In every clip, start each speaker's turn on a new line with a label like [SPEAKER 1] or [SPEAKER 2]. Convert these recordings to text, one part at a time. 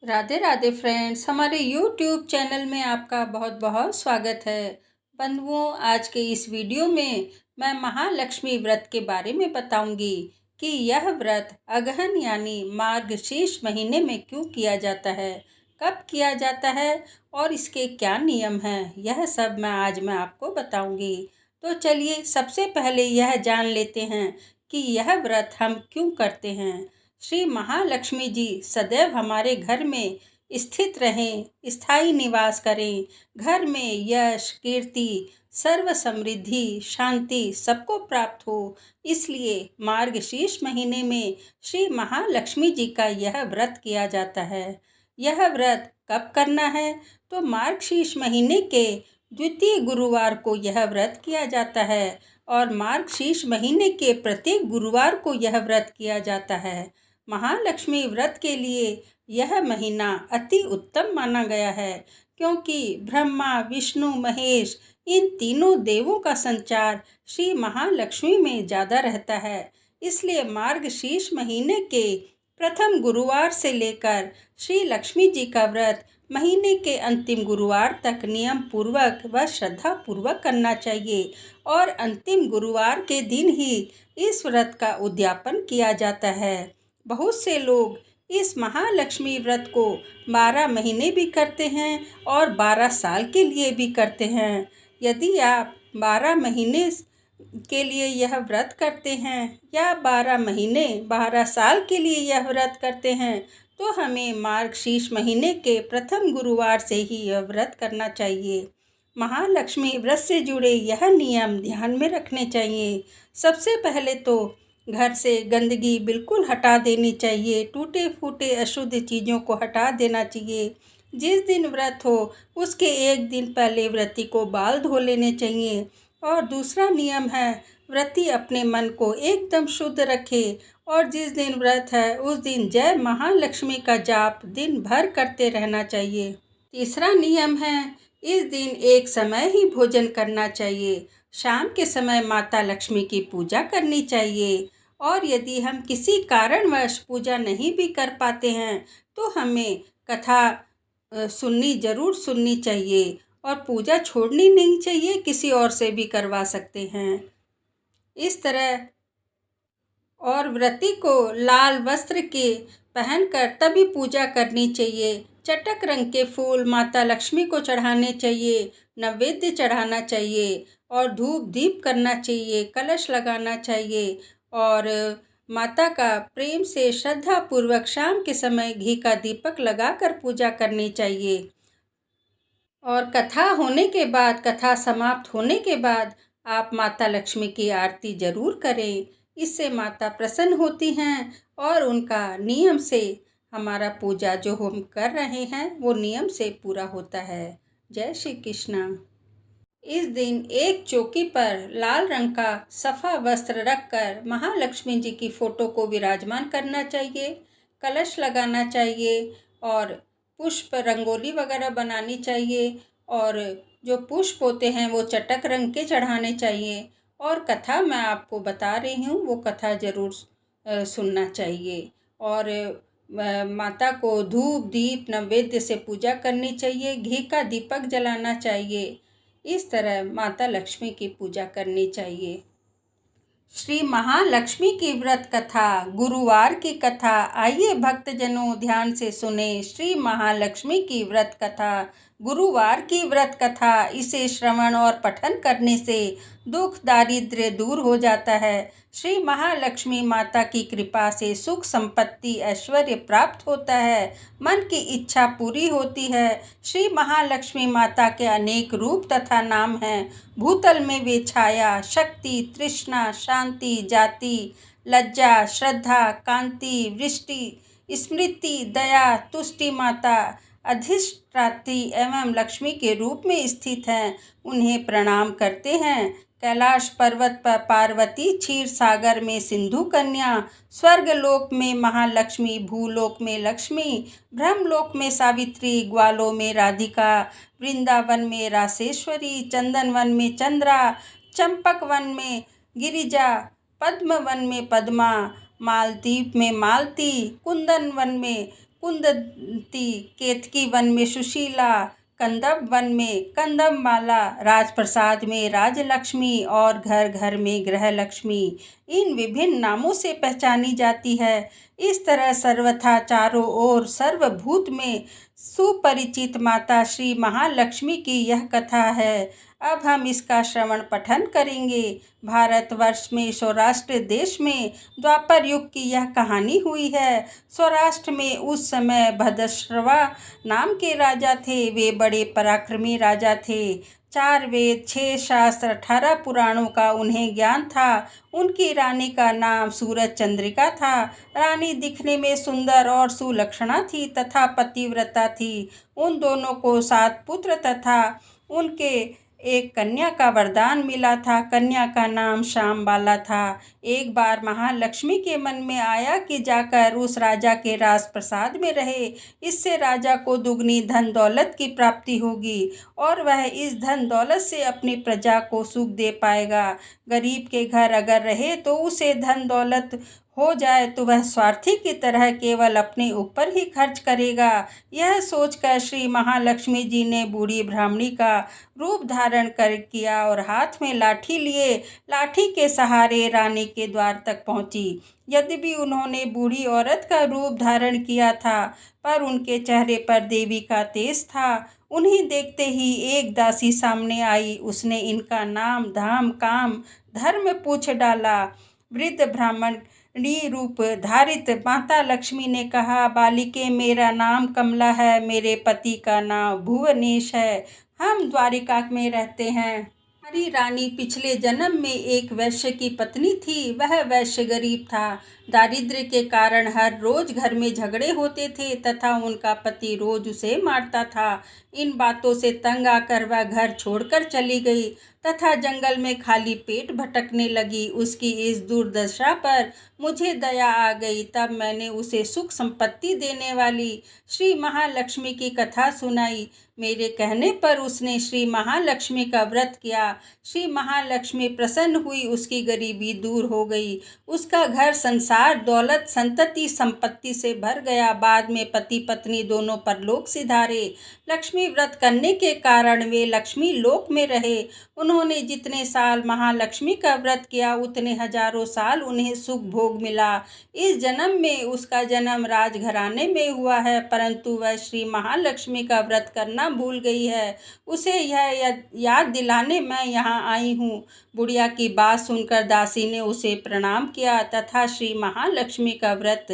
[SPEAKER 1] Radhe Radhe friends, हमारे YouTube channel में आपका बहुत बहुत स्वागत है। बंधुओं, आज के इस वीडियो में मैं महालक्ष्मी व्रत के बारे में बताऊंगी कि यह व्रत अगहन यानी मार्गशीर्ष महीने में क्यों किया जाता है, कब किया जाता है और इसके क्या नियम हैं। यह सब मैं आपको बताऊंगी। तो चलिए सबसे पहले यह जान लेते हैं कि यह व्रत हम क्यों करते हैं। श्री महालक्ष्मी जी सदैव हमारे घर में स्थित रहें, स्थायी निवास करें। घर में यश, कीर्ति, सर्व समृद्धि, शांति सबको प्राप्त हो, इसलिए मार्गशीर्ष महीने में श्री महालक्ष्मी जी का यह व्रत किया जाता है। यह व्रत कब करना है? तो मार्गशीर्ष महीने के द्वितीय गुरुवार को यह व्रत किया जाता है और मार्गशीर्ष महीने के प्रत्येक गुरुवार को यह व्रत किया जाता है। महालक्ष्मी व्रत के लिए यह महीना अति उत्तम माना गया है, क्योंकि ब्रह्मा, विष्णु, महेश इन तीनों देवों का संचार श्री महालक्ष्मी में ज़्यादा रहता है। इसलिए मार्गशीर्ष महीने के प्रथम गुरुवार से लेकर श्री लक्ष्मी जी का व्रत महीने के अंतिम गुरुवार तक नियम पूर्वक व श्रद्धा पूर्वक करना चाहिए और अंतिम गुरुवार के दिन ही इस व्रत का उद्यापन किया जाता है। बहुत से लोग इस महालक्ष्मी व्रत को 12 महीने भी करते हैं और 12 साल के लिए भी करते हैं। यदि आप 12 महीने के लिए यह व्रत करते हैं या 12 महीने 12 साल के लिए यह व्रत करते हैं, तो हमें मार्गशीर्ष महीने के प्रथम गुरुवार से ही यह व्रत करना चाहिए। महालक्ष्मी व्रत से जुड़े यह नियम ध्यान में रखने चाहिए। सबसे पहले तो घर से गंदगी बिल्कुल हटा देनी चाहिए। टूटे फूटे अशुद्ध चीज़ों को हटा देना चाहिए। जिस दिन व्रत हो उसके एक दिन पहले व्रती को बाल धो लेने चाहिए। और दूसरा नियम है, व्रती अपने मन को एकदम शुद्ध रखे और जिस दिन व्रत है उस दिन जय महालक्ष्मी का जाप दिन भर करते रहना चाहिए। तीसरा नियम है, इस दिन एक समय ही भोजन करना चाहिए। शाम के समय माता लक्ष्मी की पूजा करनी चाहिए और यदि हम किसी कारणवश पूजा नहीं भी कर पाते हैं तो हमें कथा ज़रूर सुननी चाहिए और पूजा छोड़नी नहीं चाहिए, किसी और से भी करवा सकते हैं। इस तरह और व्रती को लाल वस्त्र के पहनकर तभी पूजा करनी चाहिए। चटक रंग के फूल माता लक्ष्मी को चढ़ाने चाहिए, नैवेद्य चढ़ाना चाहिए और धूप दीप करना चाहिए, कलश लगाना चाहिए और माता का प्रेम से श्रद्धा पूर्वक शाम के समय घी का दीपक लगाकर पूजा करनी चाहिए। और कथा समाप्त होने के बाद आप माता लक्ष्मी की आरती जरूर करें। इससे माता प्रसन्न होती हैं और उनका नियम से हमारा पूजा जो हम कर रहे हैं वो नियम से पूरा होता है। जय श्री कृष्णा। इस दिन एक चौकी पर लाल रंग का सफ़ा वस्त्र रखकर महालक्ष्मी जी की फोटो को विराजमान करना चाहिए, कलश लगाना चाहिए और पुष्प रंगोली वगैरह बनानी चाहिए और जो पुष्प होते हैं वो चटक रंग के चढ़ाने चाहिए। और कथा मैं आपको बता रही हूँ, वो कथा ज़रूर सुनना चाहिए और माता को धूप दीप नैवेद्य से पूजा करनी चाहिए, घी का दीपक जलाना चाहिए। इस तरह माता लक्ष्मी की पूजा करनी चाहिए। श्री महालक्ष्मी की व्रत कथा, गुरुवार की कथा। आइए भक्तजनों ध्यान से सुने श्री महालक्ष्मी की व्रत कथा, गुरुवार की व्रत कथा। इसे श्रवण और पठन करने से दुख दारिद्र्य दूर हो जाता है। श्री महालक्ष्मी माता की कृपा से सुख संपत्ति ऐश्वर्य प्राप्त होता है, मन की इच्छा पूरी होती है। श्री महालक्ष्मी माता के अनेक रूप तथा नाम हैं। भूतल में वे छाया, शक्ति, तृष्णा, शांति, जाति, लज्जा, श्रद्धा, कांति, वृष्टि, स्मृति, दया, तुष्टि माता, अधिष्ठात्री एवं लक्ष्मी के रूप में स्थित हैं। उन्हें प्रणाम करते हैं। कैलाश पर्वत पर पार्वती, क्षीर सागर में सिंधु कन्या, स्वर्गलोक में महालक्ष्मी, भूलोक में लक्ष्मी, ब्रह्मलोक में सावित्री, ग्वालों में राधिका, वृंदावन में रासेश्वरी, चंदन वन में चंद्रा, चंपक वन में गिरिजा, पद्म वन में पद्मा, मालदीप में मालती, कुंदन वन में कुंदंती, केतकी वन में सुशीला, कंदम वन में कंदममाला, राजप्रसाद में राजलक्ष्मी और घर घर में गृहलक्ष्मी इन विभिन्न नामों से पहचानी जाती है। इस तरह सर्वथा चारों ओर सर्वभूत में सुपरिचित माता श्री महालक्ष्मी की यह कथा है। अब हम इसका श्रवण पठन करेंगे। भारतवर्ष में सौराष्ट्र देश में द्वापर युग की यह कहानी हुई है। सौराष्ट्र में उस समय भद्रश्रवा नाम के राजा थे। वे बड़े पराक्रमी राजा थे। 4 वेद, 6 शास्त्र, 18 पुराणों का उन्हें ज्ञान था। उनकी रानी का नाम सूरज चंद्रिका था। रानी दिखने में सुंदर और सुलक्षणा थी तथा पतिव्रता थी। उन दोनों को 7 पुत्र तथा उनके एक कन्या का वरदान मिला था। कन्या का नाम श्यामबाला था। एक बार महालक्ष्मी के मन में आया कि जाकर उस राजा के राजप्रसाद में रहे। इससे राजा को दुगनी धन दौलत की प्राप्ति होगी और वह इस धन दौलत से अपनी प्रजा को सुख दे पाएगा। गरीब के घर अगर रहे तो उसे धन दौलत हो जाए तो वह स्वार्थी की तरह केवल अपने ऊपर ही खर्च करेगा। यह सोचकर श्री महालक्ष्मी जी ने बूढ़ी ब्राह्मणी का रूप धारण कर किया और हाथ में लाठी लिए लाठी के सहारे रानी के द्वार तक पहुंची। यद्यपि उन्होंने बूढ़ी औरत का रूप धारण किया था, पर उनके चेहरे पर देवी का तेज था। उन्हें देखते ही एक दासी सामने आई। उसने इनका नाम, धाम, काम, धर्म पूछ डाला। वृद्ध ब्राह्मणी रूप धारित माता लक्ष्मी ने कहा, बालिके, मेरा नाम कमला है। मेरे पति का नाम भुवनेश है। हम द्वारिका में रहते हैं। हमारी रानी पिछले जन्म में एक वैश्य की पत्नी थी। वह वैश्य गरीब था। दारिद्र्य के कारण हर रोज घर में झगड़े होते थे तथा उनका पति रोज उसे मारता था। इन बातों से तंग आकर वह घर छोड़कर चली गई तथा जंगल में खाली पेट भटकने लगी। उसकी इस दुर्दशा पर मुझे दया आ गई। तब मैंने उसे सुख संपत्ति देने वाली श्री महालक्ष्मी की कथा सुनाई। मेरे कहने पर उसने श्री महालक्ष्मी का व्रत किया। श्री महालक्ष्मी प्रसन्न हुई। उसकी गरीबी दूर हो गई। उसका घर संसार, दौलत, संतति, संपत्ति से भर गया। बाद में पति पत्नी दोनों परलोक सिधारे। लक्ष्मी व्रत करने के कारण वे लक्ष्मी लोक में रहे। उन्होंने जितने साल महालक्ष्मी का व्रत किया उतने हजारों साल उन्हें सुख भोग मिला। इस जन्म में उसका जन्म राजघराने में हुआ है, परंतु वह श्री महालक्ष्मी का व्रत करना भूल गई है। उसे यह याद दिलाने मैं यहाँ आई हूँ। बुढ़िया की बात सुनकर दासी ने उसे प्रणाम किया तथा श्री महालक्ष्मी का व्रत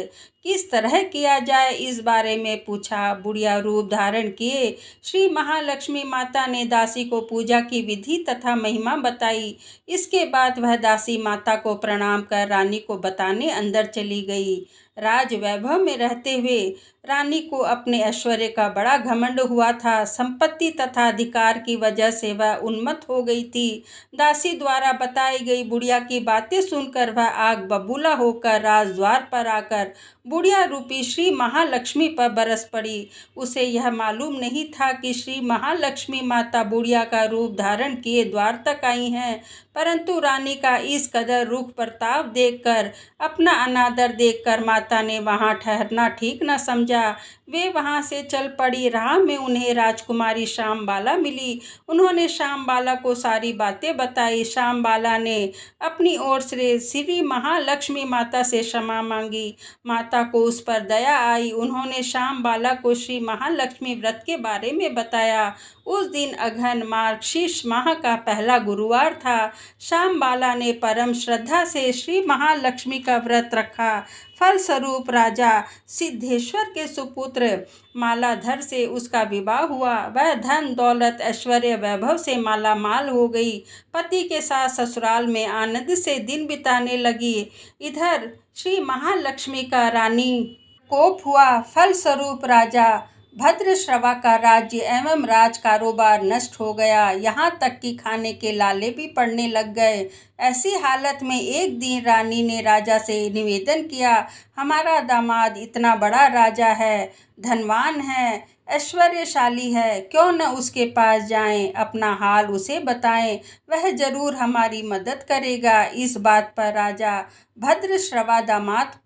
[SPEAKER 1] किस तरह किया जाए इस बारे में पूछा। बुढ़िया रूप धारण किए श्री महालक्ष्मी माता ने दासी को पूजा की विधि तथा महिमा बताई। इसके बाद वह दासी माता को प्रणाम कर रानी को बताने अंदर चली गई। राज वैभव में रहते हुए रानी को अपने ऐश्वर्य का बड़ा घमंड हुआ था। संपत्ति तथा अधिकार की वजह से वह उन्मत्त हो गई थी। दासी द्वारा बताई गई बुढ़िया की बातें सुनकर वह आग बबूला होकर राजद्वार पर आकर बुढ़िया रूपी श्री महालक्ष्मी पर बरस पड़ी। उसे यह मालूम नहीं था कि श्री महालक्ष्मी माता बुढ़िया का रूप धारण किए द्वार तक आई हैं, परंतु रानी का इस कदर रुख प्रताप देखकर, अपना अनादर देखकर माता ने वहां ठहरना ठीक न समझा। वे वहां से चल पड़ी। राह में उन्हें राजकुमारी श्यामबाला मिली। उन्होंने श्यामबाला को सारी बातें बताई। श्यामबाला ने अपनी ओर से श्री महालक्ष्मी माता से क्षमा मांगी। माता को उस पर दया आई। उन्होंने श्यामबाला को श्री महालक्ष्मी व्रत के बारे में बताया। उस दिन अघन मार्गशीर्ष माह का पहला गुरुवार था। श्यामबाला ने परम श्रद्धा से श्री महालक्ष्मी का व्रत रखा। फलस्वरूप राजा सिद्धेश्वर के सुपुत्र मालाधर से उसका विवाह हुआ। वह धन दौलत ऐश्वर्य वैभव से माला माल हो गई। पति के साथ ससुराल में आनंद से दिन बिताने लगी। इधर श्री महालक्ष्मी का रानी कोप हुआ। फलस्वरूप राजा भद्रश्रवा का राज्य एवं राज कारोबार नष्ट हो गया। यहाँ तक कि खाने के लाले भी पड़ने लग गए। ऐसी हालत में एक दिन रानी ने राजा से निवेदन किया, हमारा दामाद इतना बड़ा राजा है, धनवान है, ऐश्वर्यशाली है, क्यों न उसके पास जाएं, अपना हाल उसे बताएं, वह जरूर हमारी मदद करेगा। इस बात पर राजा भद्रश्रवा दामाद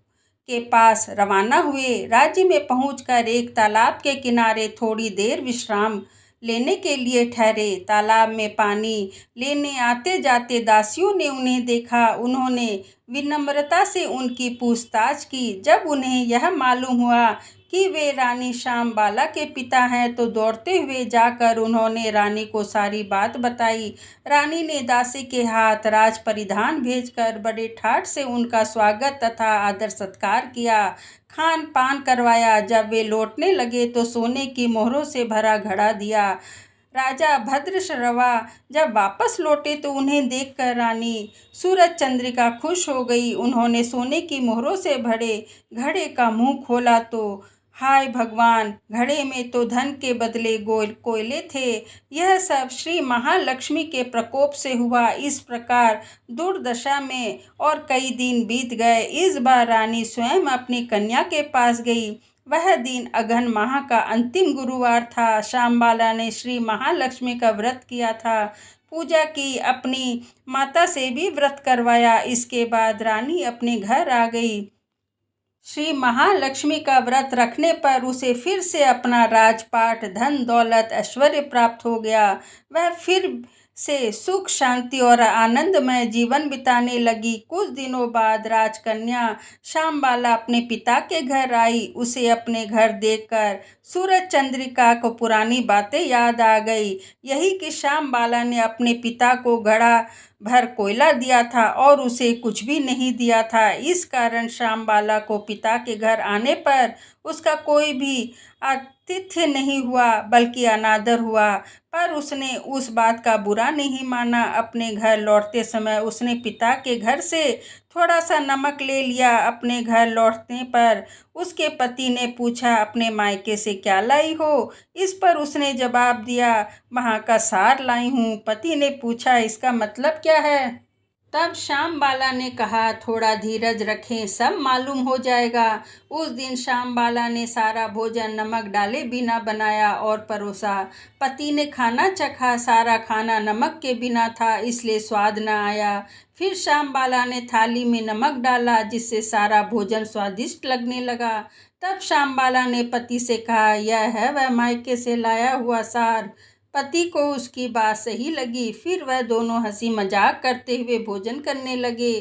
[SPEAKER 1] के पास रवाना हुए। राज्य में पहुंचकर एक तालाब के किनारे थोड़ी देर विश्राम लेने के लिए ठहरे। तालाब में पानी लेने आते जाते दासियों ने उन्हें देखा। उन्होंने विनम्रता से उनकी पूछताछ की। जब उन्हें यह मालूम हुआ कि वे रानी श्यामबाला के पिता हैं तो दौड़ते हुए जाकर उन्होंने रानी को सारी बात बताई। रानी ने दासी के हाथ राज परिधान भेजकर बड़े ठाट से उनका स्वागत तथा आदर सत्कार किया, खान पान करवाया। जब वे लौटने लगे तो सोने की मोहरों से भरा घड़ा दिया। राजा भद्रश्रवा जब वापस लौटे तो उन्हें देखकर रानी सूरज चंद्रिका खुश हो गई। उन्होंने सोने की मोहरों से भरे घड़े का मुंह खोला तो हाय भगवान, घड़े में तो धन के बदले कोयले थे। यह सब श्री महालक्ष्मी के प्रकोप से हुआ। इस प्रकार दुर्दशा में और कई दिन बीत गए। इस बार रानी स्वयं अपनी कन्या के पास गई। वह दिन अघन माह का अंतिम गुरुवार था। श्यामबाला ने श्री महालक्ष्मी का व्रत किया था, पूजा की, अपनी माता से भी व्रत करवाया। इसके बाद रानी अपने घर आ गई। श्री महालक्ष्मी का व्रत रखने पर उसे फिर से अपना राजपाट, धन दौलत, ऐश्वर्य प्राप्त हो गया। वह फिर से सुख शांति और आनंदमय जीवन बिताने लगी। कुछ दिनों बाद राजकन्या श्यामबाला अपने पिता के घर आई। उसे अपने घर देखकर सूरज चंद्रिका को पुरानी बातें याद आ गई। यही कि श्यामबाला ने अपने पिता को घड़ा भर कोयला दिया था और उसे कुछ भी नहीं दिया था। इस कारण श्यामबाला को पिता के घर आने पर उसका कोई भी आतिथ्य नहीं हुआ बल्कि अनादर हुआ। पर उसने उस बात का बुरा नहीं माना। अपने घर लौटते समय उसने पिता के घर से थोड़ा सा नमक ले लिया। अपने घर लौटने पर उसके पति ने पूछा, अपने मायके से क्या लाई हो? इस पर उसने जवाब दिया, वहाँ का सार लाई हूँ। पति ने पूछा, इसका मतलब क्या है? तब श्यामबाला ने कहा, थोड़ा धीरज रखें, सब मालूम हो जाएगा। उस दिन श्यामबाला ने सारा भोजन नमक डाले बिना बनाया और परोसा। पति ने खाना चखा। सारा खाना नमक के बिना था, इसलिए स्वाद न आया। फिर श्यामबाला ने थाली में नमक डाला, जिससे सारा भोजन स्वादिष्ट लगने लगा। तब श्यामबाला ने पति से कहा, यह है वह मायके से लाया हुआ सार। पति को उसकी बात सही लगी। फिर वह दोनों हंसी मजाक करते हुए भोजन करने लगे।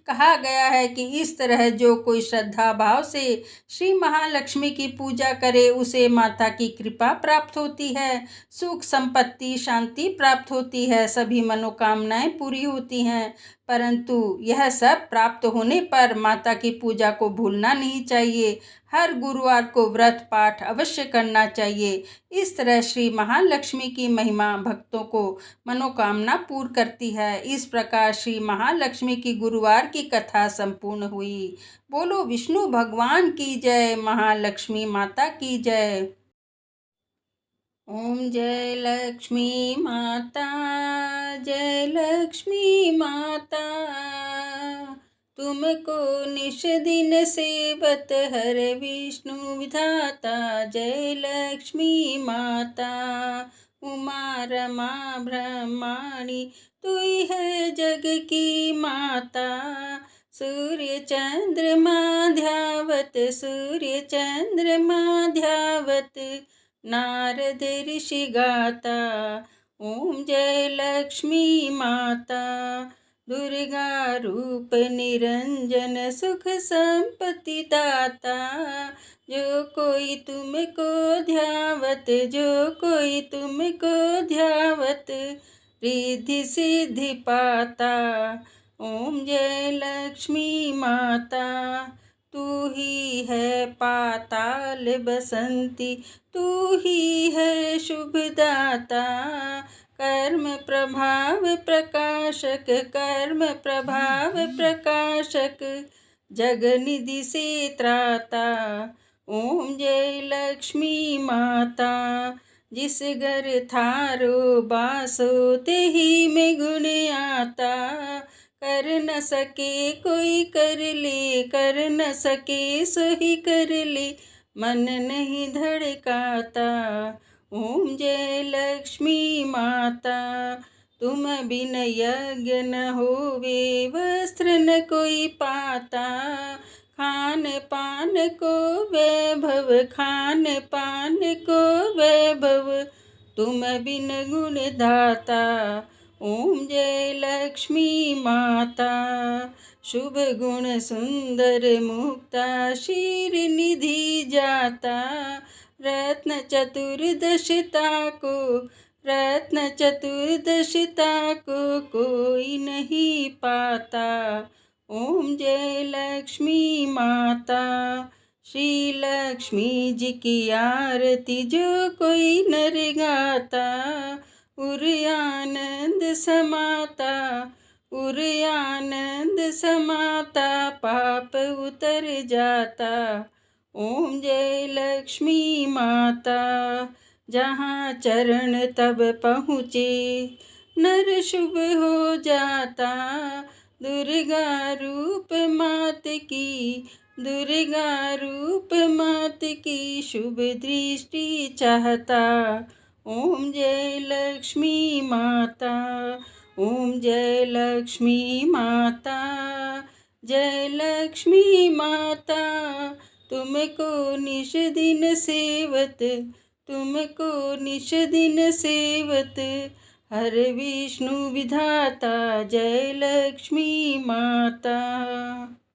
[SPEAKER 1] कहा गया है कि इस तरह जो कोई श्रद्धा भाव से श्री महालक्ष्मी की पूजा करे उसे माता की कृपा प्राप्त होती है, सुख संपत्ति शांति प्राप्त होती है, सभी मनोकामनाएं पूरी होती हैं। परंतु यह सब प्राप्त होने पर माता की पूजा को भूलना नहीं चाहिए। हर गुरुवार को व्रत पाठ अवश्य करना चाहिए। इस तरह श्री महालक्ष्मी की महिमा भक्तों को मनोकामना पूर्ण करती है। इस प्रकार श्री महालक्ष्मी की गुरुवार की कथा संपूर्ण हुई। बोलो विष्णु भगवान की जय, महालक्ष्मी माता की जय। ओम जय लक्ष्मी माता, जय लक्ष्मी माता, तुमको निश दिन सेवत हर विष्णु विधाता। जय लक्ष्मी माता, उमा रमा ब्रह्माणी तुई है जग की माता। सूर्य चंद्रमा ध्यावत, सूर्य चंद्रमा ध्यावत, नारद ऋषि गाता। ओम जय लक्ष्मी माता, दुर्गा रूप निरंजन सुख संपत्ति दाता। जो कोई तुमको ध्यावत, जो कोई तुमको ध्यावत, रिद्धि सिद्धि पाता। ओम जय लक्ष्मी माता, तू ही है पाताल बसंती, तू ही है शुभदाता। कर्म प्रभाव प्रकाशक, कर्म प्रभाव प्रकाशक, जगनिधि से त्राता। ओम जय लक्ष्मी माता, जिस घर थारो बासो तेहि में गुण आता। कर न सके कोई कर ले, कर न सके सोही कर ले, मन नहीं धड़काता। ओम जय लक्ष्मी माता, तुम बिन यज्ञ न होवे, वस्त्र न कोई पाता। खान पान को वैभव, खान पान को वैभव, तुम बिन गुण दाता। ओम जय लक्ष्मी माता। शुभ गुण सुंदर मुक्ता, शीर निधि जाता। रत्न चतुर्दशता को, रत्न चतुर्दशता को कोई नहीं पाता। ओम जय लक्ष्मी माता। श्री लक्ष्मी जी की आरती जो कोई नर गाता, उर आनंद समाता, उर आनंद समाता, पाप उतर जाता। ओम जय लक्ष्मी माता। जहाँ चरण तब पहुँचे, नर शुभ हो जाता। दुर्गा रूप मात की, दुर्गा रूप मात की, शुभ दृष्टि चाहता। ओम जय लक्ष्मी माता। ओम जय लक्ष्मी माता। जय लक्ष्मी माता। तुमको निश दिन सेवत, तुमको निश दिन सेवत, हर विष्णु विधाता। जय लक्ष्मी माता।